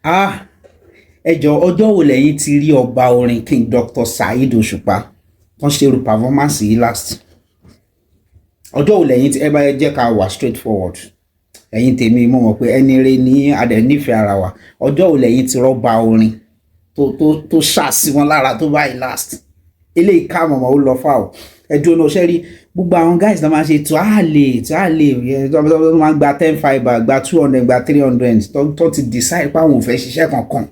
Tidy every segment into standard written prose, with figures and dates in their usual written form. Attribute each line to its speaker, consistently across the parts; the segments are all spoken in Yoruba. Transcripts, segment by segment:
Speaker 1: Ah, ẹ jọ̀ọ́ ọjọ́ wo lẹ́yìn ti rí ọba orin King Dr. Saheed Òṣùpá wọ́n ṣe irú performance yìí last? Ọjọ́ wo lẹ́yìn tí ẹ bá jẹ́ ká wà straight forward? Ẹ̀yin tèmi mo mọ̀ pé ẹni rẹ ní adẹ̀ nífẹ̀ẹ́ ara wa. Ọjọ́ wo lẹ́yìn tí rọ́bà orin tó ṣàṣì wọn lára tó báyìí last? Eléyìí ká mọ̀mọ́ ó lọ fà ó. Ẹjọ́ náà ṣe rí gbogbo àwọn guys náà máa ṣe tó máa gba 10 fiber gba 200 gba 300 tó ti decide pé àwọn ò fẹ́ ṣiṣẹ́ kankan.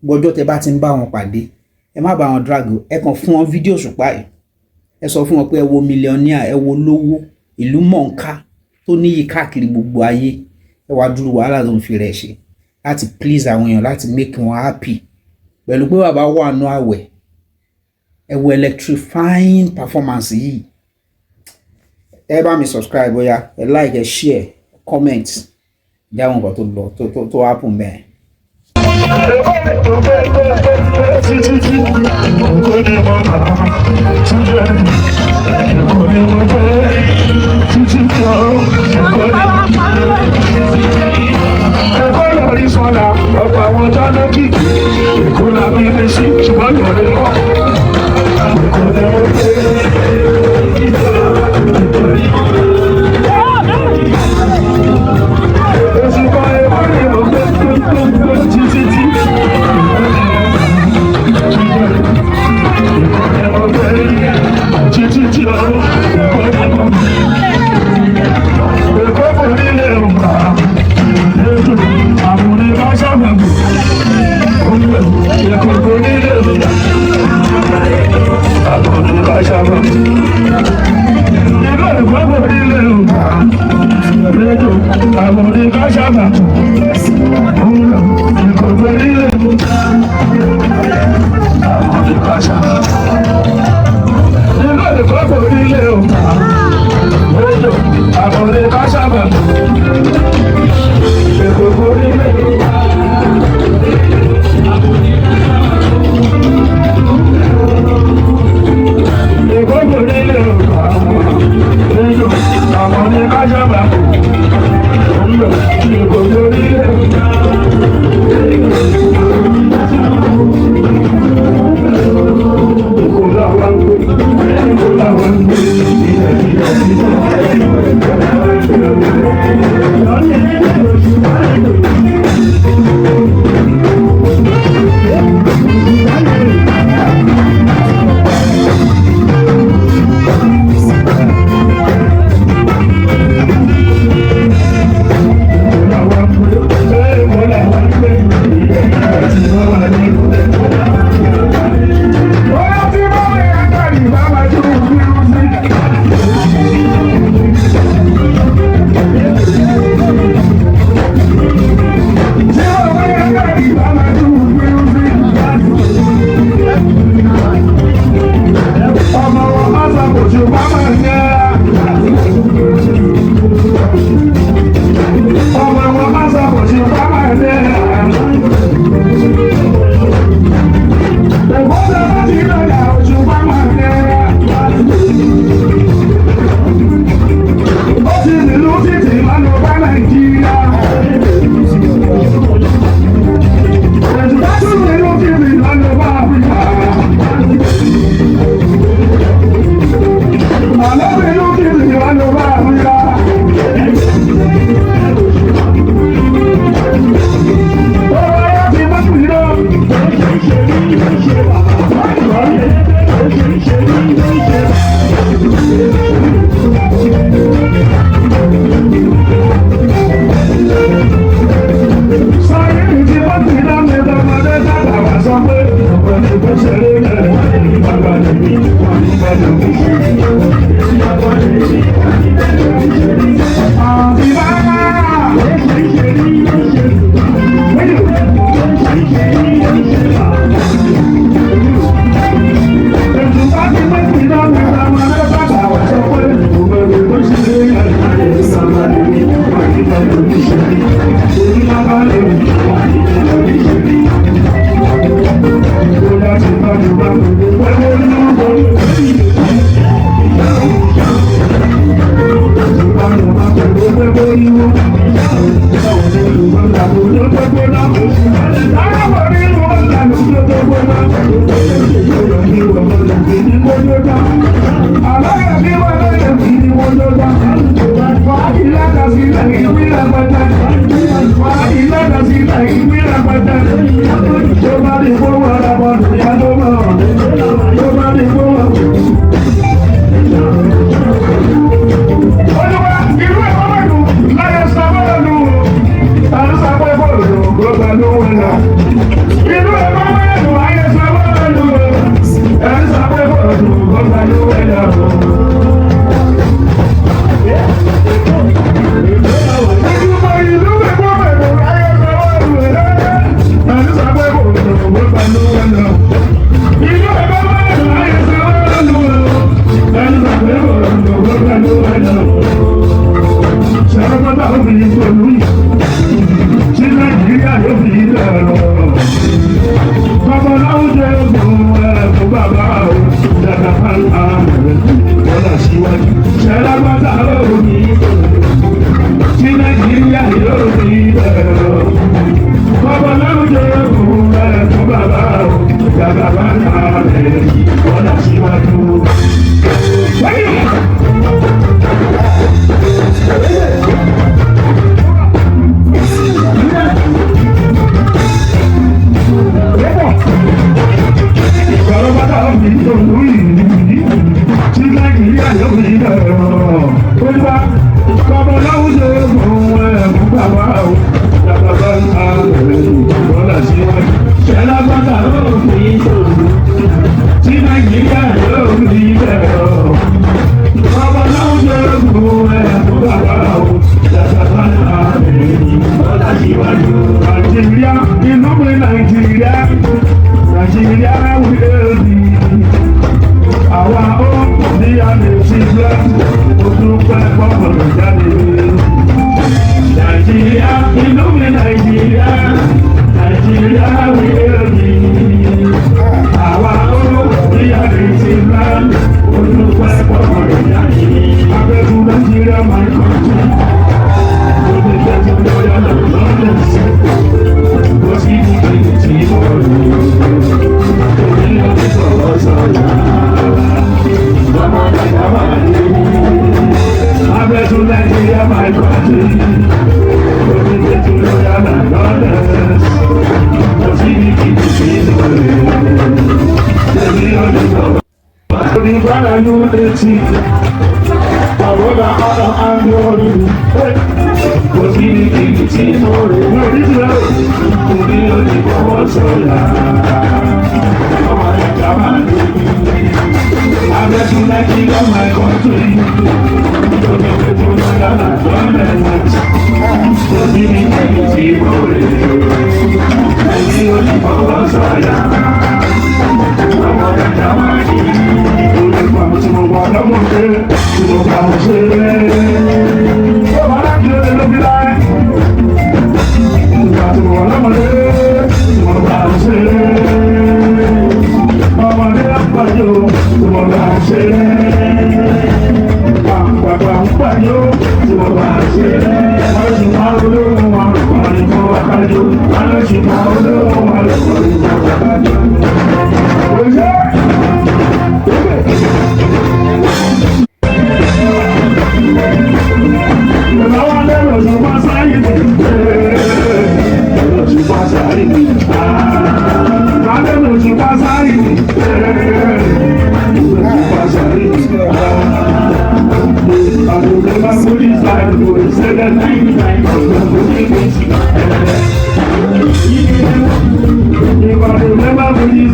Speaker 1: Gbọ́dọ̀ tẹ bá ti ń bá wọn pàdé ẹ má bá wọn drag o, ẹ kàn fún wọn fídíò Òṣùpá yìí, ẹ sọ fún wọn pé ẹ wo millionaire, ẹ wo lówó ìlú mọ̀ọ́ká tó níyì káàkiri gbogbo ayé, ẹ wá dúró wàhálà tó ń fi rẹ̀ ṣe láti please àwọn èèyàn, láti make wọn happy pẹ̀lú pé bàbá wà nù àwẹ̀. Ẹ wo electrifying performance yìí. Ẹ bá mi subscribe bóyá, ẹ like, ẹ share, comment jáwọn nǹkan tó lọ tó happen mẹ́ẹ̀.
Speaker 2: Thank you. bẹ̀rù. Babaláwo jẹ́ ògùn ẹ̀kọ́ bàbá o, dàgbà máa ń ta àmọ̀rẹ́ wọ́n lọ síwájú. Ṣẹlágbádá lóru ní tí Nàìjíríà yóò fi bẹ̀rù. Babaláwo jẹ́ ògùn ẹ̀kọ́ bàbá o, dàgbà máa ń ta àmọ̀rẹ́ wọ́n lọ síwájú. Nigeria will be our own, the children, who do for Nigeria, Nigeria, Nigeria will be our own, the children, who do for Nigeria, my country. Nigeria, my country. Remember when you